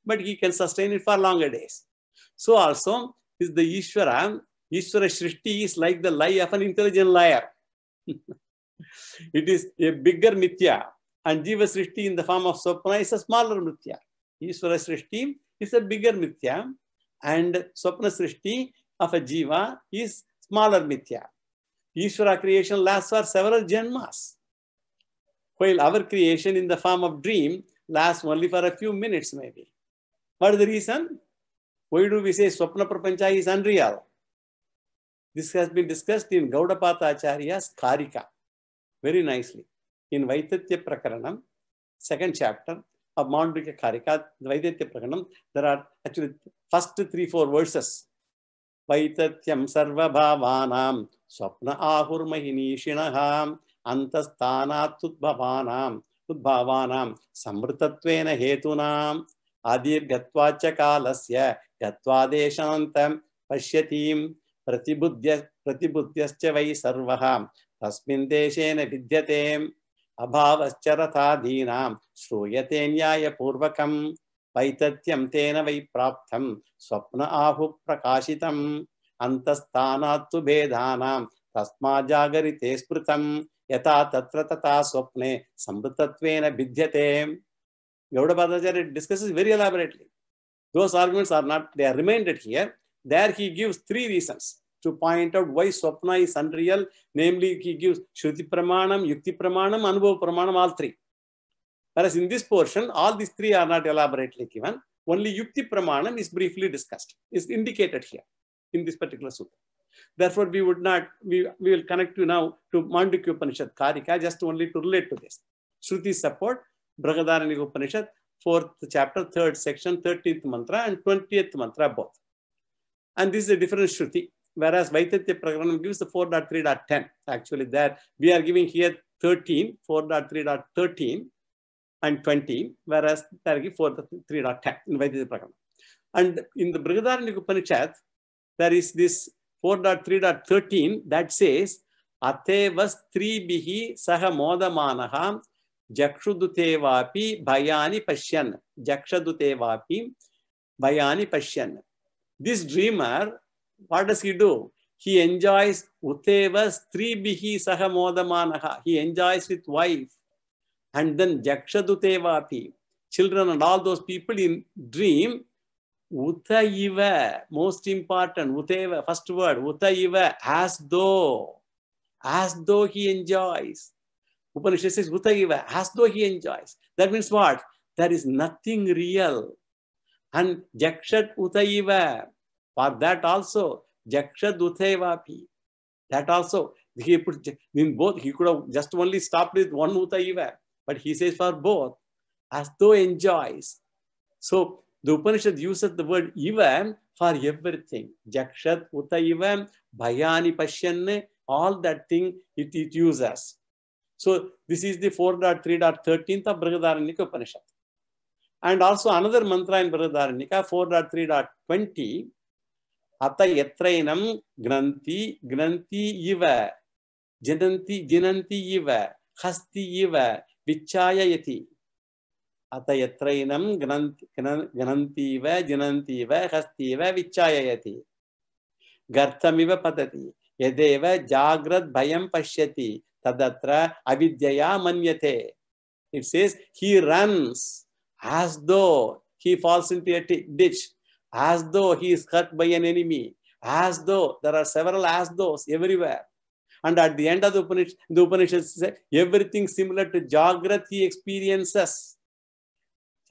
A: but he can sustain it for longer days. So also is the Ishvara. Ishvara Shrishti is like the lie of an intelligent liar. It is a bigger Mithya. And Jiva Srishti in the form of Swapna is a smaller Mithya. Ishvara Srishti is a bigger Mithya. And Swapna Srishti of a Jiva is smaller Mithya. Ishvara creation lasts for several Janmas. While our creation in the form of dream lasts only for a few minutes maybe. What is the reason? Why do we say Swapna Prapancha is unreal? This has been discussed in Gaudapata Acharya's Karika very nicely. In Vaitatya Prakaranam, second chapter of Mandukya Karika, the Vaitatya Prakaranam, there are actually first 3-4 verses. Vaitatyam sarva bhavanam swapna ahur mahinishinaham antastanat udbhavanam samrtatvena hetunam adirgatvacha kalasya gatvadeshantam pashyatim pratibudhyascha vai sarvaham tasmin deshena vidyatem abhavascharathadhinam shruyate nyaya purvakam vaitatyam tena vai praptham swapna ahu prakashitam antastanatu bedhanam tasma jagarite sprutam yata tatra tata swapne samrtatvena vidhyate. Gaudapadacharya discusses very elaborately. Those arguments are not, they are reminded here. There he gives 3 reasons to point out why Swapna is unreal. Namely, he gives Shruti Pramanam, Yukti Pramanam, Anubhava Pramanam, all 3. Whereas in this portion, all these 3 are not elaborately given. Only Yukti Pramanam is briefly discussed, is indicated here in this particular sutra. Therefore, we would not, we will connect you now to Mandukya Upanishad Karika, just only to relate to this. Shruti support, Brihadaranyaka Upanishad, 4th chapter, 3rd section, 13th mantra and 20th mantra both. And this is a different Shruti. Whereas Vaitatya Prakaranam gives the 4.3.10. Actually, there we are giving here 13, 4.3.13 and 20, whereas they are giving 4.3.10 in Vaitatya Prakaranam. And in the Brihadaranyaka Upanishad, there is this 4.3.13 that says, Atevas tribihi saha modamanaha jakshudutevapi bhayani pashyan. Jakshudutevapi bhayani pashyan. This dreamer, what does he do? He enjoys utevas tribihi saha modamanaha. He enjoys with wife. And then jakshadutevapi, children and all those people in dream, utaiva, most important, uteva, first word, utaiva, as though he enjoys. Upanishad says Utaiva, as though he enjoys. That means what? There is nothing real. And Jakshat Utaiva. For that also, Jakshat Utaivapi. That also, he put in both. He could have just only stopped with one Utaiva. But he says for both, as though enjoys. So the Upanishad uses the word Iva for everything. Jakshat, Utaiva, Bhayani, Pashyanne, all that thing it uses. So this is the 4.3.13th of Brihadaranyaka Upanishad. And also another mantra in Brihadaranyaka, 4.3.20, Ata yatrainam granti, granti iva, jinanti iva, hasti iva, vichayayati. Ata yatrainam granti iva, jinanti iva, hasti iva, vichayayati. Garthamiva patati, yadeva jagrad bhayam pashyati, tadatra avidyaya manyate. It says he runs as though he falls into a ditch, as though he is hurt by an enemy, as though there are several as thoughs everywhere. And at the end of the Upanishad says everything similar to Jagrat he experiences.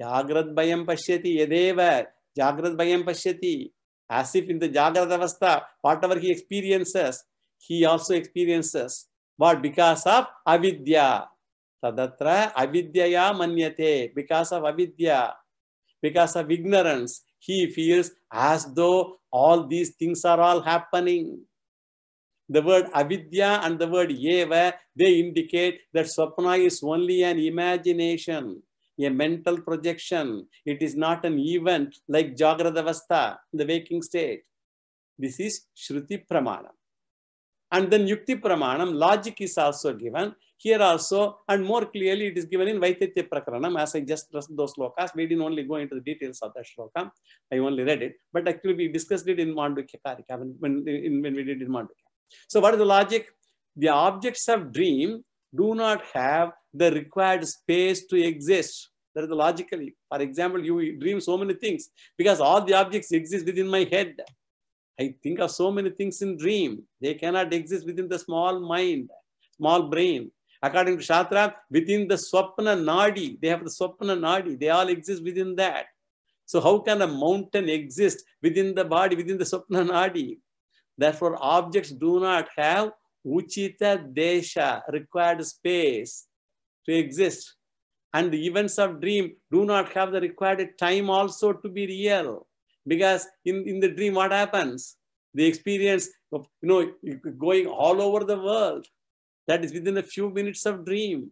A: Jagrat bhayam pashyati yadeva, Jagrat bhayam pashyati. As if in the Jagrat avastha, whatever he experiences, he also experiences. But because of avidya. Tadatra avidyaya manyate. Because of avidya, because of ignorance, he feels as though all these things are all happening. The word avidya and the word eva, they indicate that swapna is only an imagination, a mental projection. It is not an event like Jagradavastha, the waking state. This is Shruti Pramanam. And then Yukti Pramanam, logic is also given. Here also, and more clearly, it is given in Vaititya Prakaranam, as I just read those slokas. We didn't only go into the details of that shloka. I only read it. But actually, we discussed it in Mandukya Karika, when we did in Mandukya. So what is the logic? The objects of dream do not have the required space to exist. That is the logically. For example, you dream so many things because all the objects exist within my head. I think of so many things in dream. They cannot exist within the small mind, small brain. According to Shastra, within the Swapna Nadi, they have the Swapna Nadi. They all exist within that. So how can a mountain exist within the body, within the Swapna Nadi? Therefore, objects do not have Uchita Desha, required space to exist. And the events of dream do not have the required time also to be real. Because in the dream, what happens? The experience of, going all over the world. That is within a few minutes of dream.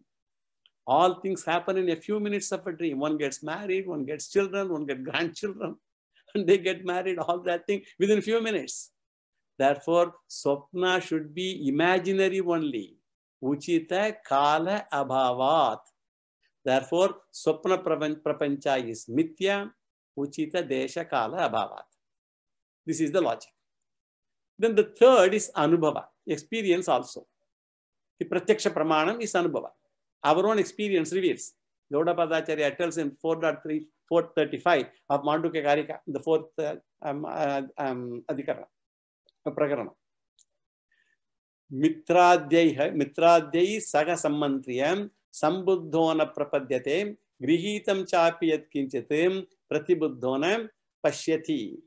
A: All things happen in a few minutes of a dream. One gets married, one gets children, one gets grandchildren, and they get married, all that thing within a few minutes. Therefore, Swapna should be imaginary only. Uchita Kala Abhavat. Therefore, Swapna Prapancha is Mithya, Uchita Desha Kala Abhavat. This is the logic. Then the third is Anubhava, experience also. The Pratyaksha Pramanam is Anubhava. Our own experience reveals. Gauda Padacharya tells in 4.35 of Mandukya Karika, the fourth Adhikarana, Prakarana. Mitradhyai Saga Sammantriyam Sambuddhona Prapadyate Grihitam Chapi Yat Kinchitim Pratibuddhona Pashyati.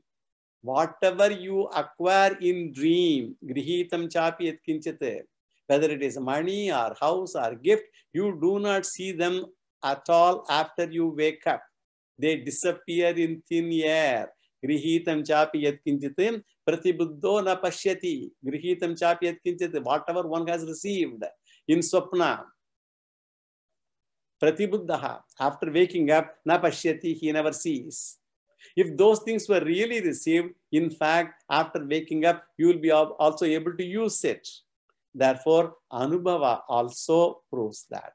A: Whatever you acquire in dream, Grihitam Chapi Yat Kinchite, whether it is money or house or gift, you do not see them at all after you wake up. They disappear in thin air. Grihitam chapi yat kinchitim pratibuddho na pashyati. Grihitam chapi yat kinchitim. Whatever one has received in swapna, pratibuddha, after waking up, na pashyati, he never sees. If those things were really received, in fact, after waking up, you will be also able to use it. Therefore, Anubhava also proves that.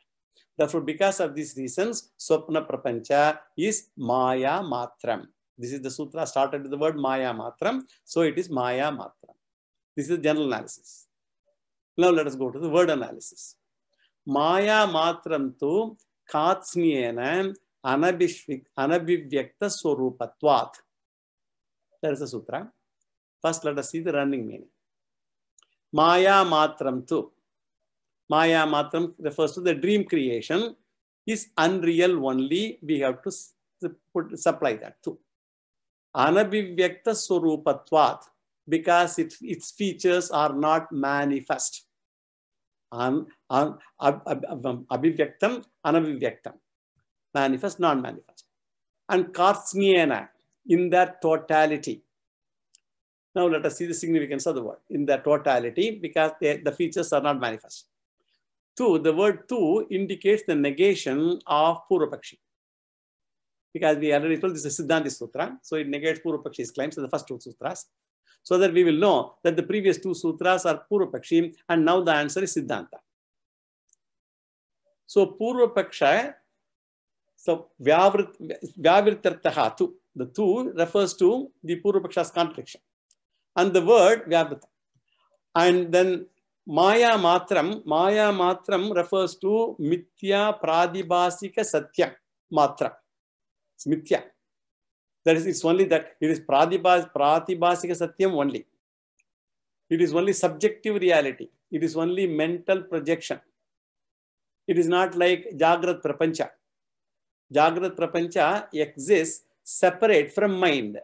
A: Therefore, because of these reasons, Swapna Prapancha is Maya Matram. This is the sutra started with the word Maya Matram. So it is Maya Matram. This is the general analysis. Now let us go to the word analysis. Maya Matram tu Katsmyena Anabivyakta Swarupatvat. That is the sutra. First, let us see the running meaning. Maya Matram tu. Maya matram refers to the dream creation, is unreal only. We have to supply that too. Anabhivyakta swarupatvat, because its features are not manifest. Abhivyaktam, anabhivyaktam. Manifest, non-manifest. And karsnyena, in their totality. Now let us see the significance of the word. In their totality, because the features are not manifest. Two, the word two indicates the negation of Purvapakshi. Because we already told this is a Siddhanti Sutra, so it negates Purvapakshi's claims in the first two sutras. So that we will know that the previous two sutras are Purvapakshi, and now the answer is Siddhanta. So Purvapaksha, so Vyavritartaha, the two refers to the Purvapaksha's contradiction. And the word Vyavrita. And then Maya Matram refers to Mithya Pradibhasika Satya Matra. It's Mithya. That is, it's only that it is Pratibhasika Satyam only. It is only subjective reality. It is only mental projection. It is not like Jagrat Prapancha. Jagrat Prapancha exists separate from mind.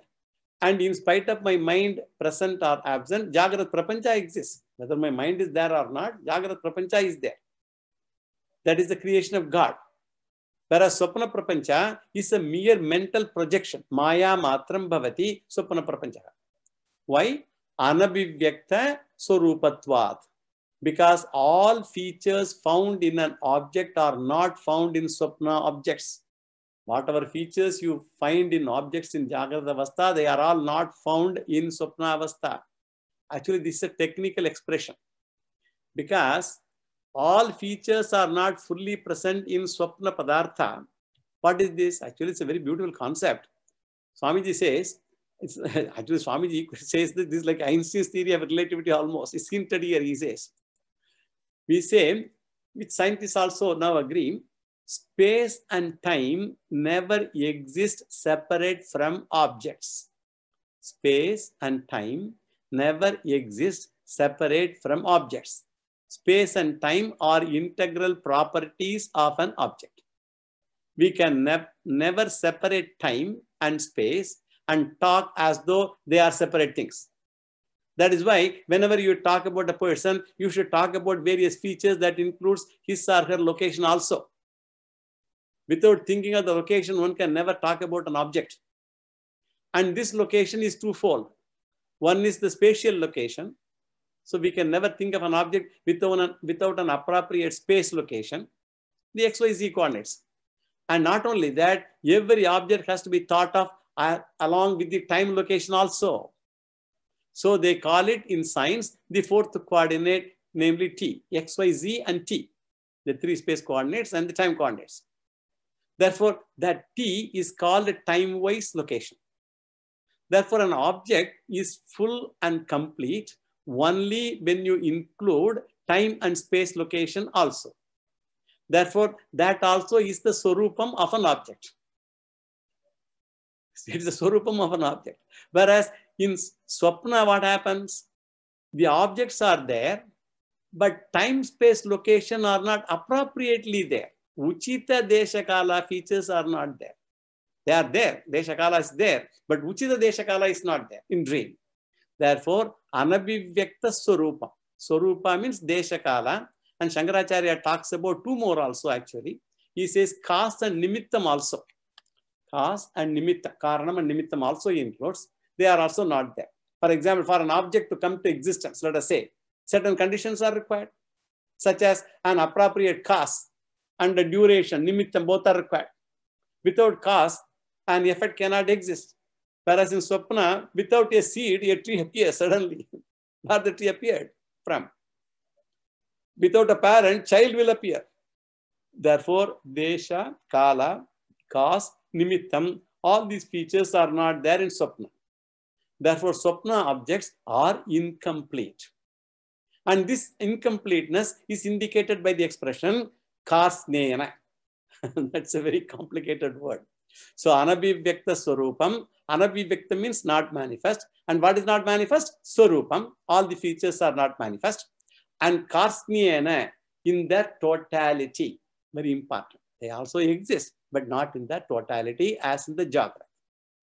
A: And in spite of my mind present or absent, Jagrat Prapancha exists. Whether my mind is there or not, Jagrat Prapancha is there. That is the creation of God. Whereas Swapna Prapancha is a mere mental projection. Maya matram bhavati Swapna Prapancha. Why? Anabhivyakta swarupatvat. Because all features found in an object are not found in Swapna objects. Whatever features you find in objects in Jagrata Avastha, they are all not found in Swapna Avastha. Actually, this is a technical expression. Because all features are not fully present in Swapna Padartha. What is this? Actually, it's a very beautiful concept. Swamiji says, Swamiji says that this is like Einstein's theory of relativity almost. It's hinted here, he says. We say, which scientists also now agree, space and time never exist separate from objects. Space and time never exist separate from objects. Space and time are integral properties of an object. We can never separate time and space and talk as though they are separate things. That is why whenever you talk about a person, you should talk about various features that includes his or her location also. Without thinking of the location, one can never talk about an object. And this location is twofold. One is the spatial location. So we can never think of an object without an appropriate space location, the XYZ coordinates. And not only that, every object has to be thought of along with the time location also. So they call it in science the fourth coordinate, namely T, XYZ and T, the three space coordinates and the time coordinates. Therefore, that T is called a time-wise location. Therefore, an object is full and complete only when you include time and space location also. Therefore, that also is the swarupam of an object. It is the swarupam of an object. Whereas in Swapna, what happens? The objects are there, but time, space, location are not appropriately there. Uchita Deshakala features are not there. They are there. Deshakala is there, but Uchita Deshakala is not there in dream. Therefore, Anabhivyakta Swarupa. Swarupa means Deshakala, and Shankaracharya talks about two more also actually. He says Kas and Nimittam also. Kas and Nimitta, Karanam and Nimittam also includes. They are also not there. For example, for an object to come to existence, let us say, certain conditions are required, such as an appropriate cause and the duration, Nimittam, both are required. Without cause, an effect cannot exist. Whereas in Swapna, without a seed, a tree appears suddenly. Where the tree appeared from. Without a parent, child will appear. Therefore, Desha, Kala, Cause, Nimittam, all these features are not there in Swapna. Therefore, Swapna objects are incomplete. And this incompleteness is indicated by the expression Karsnena. That's a very complicated word. So, Anabhivyakta Swarupam. Anabhivyakta means not manifest. And what is not manifest? Swarupam. All the features are not manifest. And Karsnena, in their totality. Very important. They also exist, but not in their totality as in the Jagrata.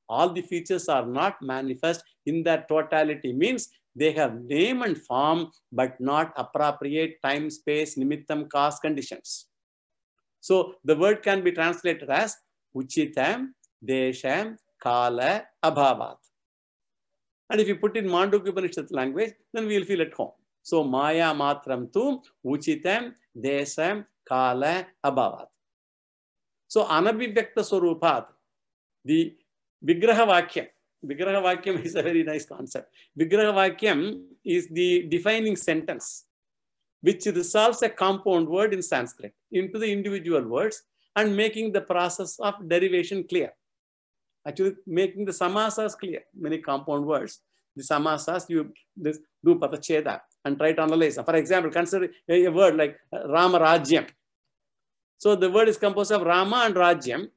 A: All the features are not manifest in their totality, means they have name and form, but not appropriate time, space, nimittam, cause, conditions. So the word can be translated as Uchitam, Desham, Kala, Abhavat. And if you put in Mandukya Upanishad language, then we will feel at home. So Maya Matram tu Uchitam, Desam, Kala, Abhavat. So Anabhivyakta Swarupat, the Vigraha Vakyam. Vigraha Vakyam is a very nice concept. Vigraha Vakyam is the defining sentence which resolves a compound word in Sanskrit into the individual words and making the process of derivation clear. Actually, making the samasas clear. Many compound words, the samasas, you do patacheda and try to analyze. For example, consider a word like Rama Rajyam. So the word is composed of Rama and Rajyam,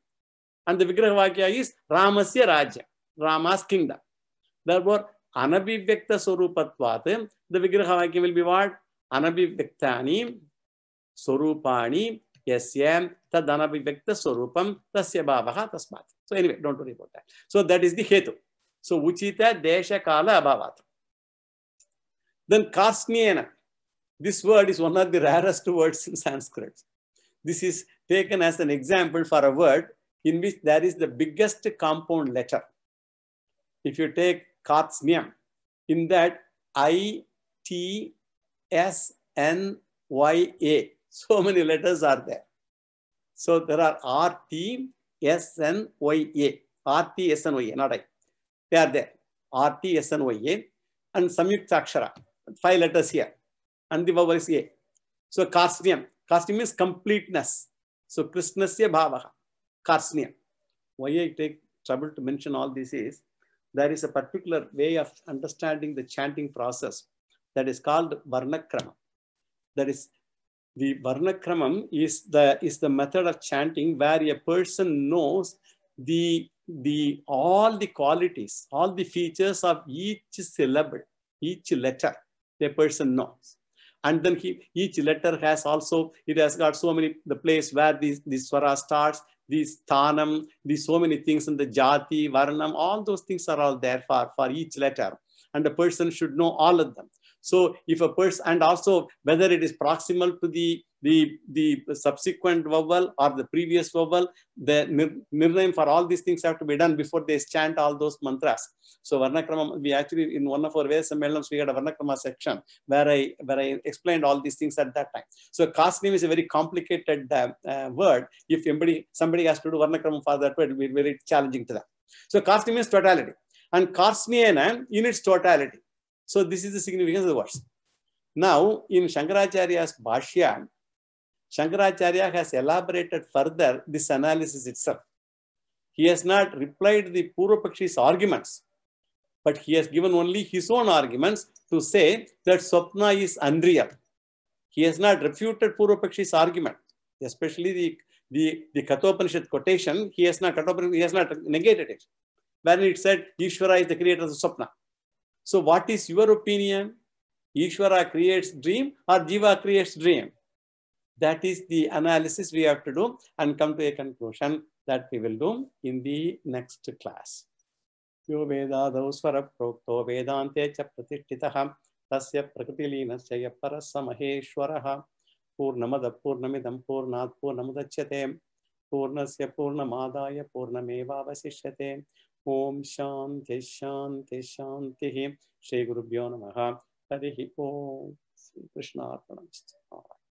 A: and the Vigraha Vakya is Ramasya Rajyam, Rama's kingdom. Therefore, Anabhivyakta Swarupatvat, the Vigraha Vakya will be what? Anabhivyaktani Swarupani Yasyam Tad Anabhivyakta Swarupam Tasya Bhavaha Tasmat. So anyway, don't worry about that. So that is the Hetu. So Uchita Desha Kala Abhavat. Then Karsniyena. This word is one of the rarest words in Sanskrit. This is taken as an example for a word in which there is the biggest compound letter. If you take Karsniyam, in that I, T, S, N, Y, A. So many letters are there. So there are R, T, S, N, Y, A. R, T, S, N, Y, A, not I. They are there. R, T, S, N, Y, A. And Samyukta Akshara. 5 letters here. And the vowel is A. So Karsniyam. Karsniyam means completeness. So Krishnasya Bhavaha. Karsniyam. Why I take trouble to mention all this is, there is a particular way of understanding the chanting process that is called Varnakramam. That is, the Varnakramam is the method of chanting where a person knows all the qualities, all the features of each syllable, each letter, the person knows. And then each letter has also, it has got so many, the place where the swara starts, the sthanam, so many things in the jati, varnam, all those things are all there for each letter. And the person should know all of them. So if a person, and also whether it is proximal to the subsequent vowel or the previous vowel, the nirnayam for all these things have to be done before they chant all those mantras. So Varnakramam, we actually, in one of our Veda Sammelanams, we had a Varnakrama section where I explained all these things at that time. So Karsniyam is a very complicated word. If somebody has to do Varnakramam for that word, it will be very challenging to them. So Karsniyam is totality. And Karsniyana in its totality. So this is the significance of the words. Now, in Shankaracharya's Bhashya, Shankaracharya has elaborated further this analysis itself. He has not replied the Purvapakshi's arguments, but he has given only his own arguments to say that Swapna is unreal. He has not refuted Purvapakshi's argument, especially the Kathopanishad quotation. He has not negated it, when it said Ishvara is the creator of the Swapna. So what is your opinion? Ishvara creates dream or Jiva creates dream? That is the analysis we have to do and come to a conclusion that we will do in the next class. Yo vedadau svara prokto vedante cha pratishtitah tasya prakritilīnasya parasamaheshwaraha purnamada purnamidam purnat purnamudachyate purnasya purnamadaya purnamevavasishyate. Om Shanti Shanti Shanti. Shri Gurubhyo Namaha. Harihi Om. Krishna Arpanam.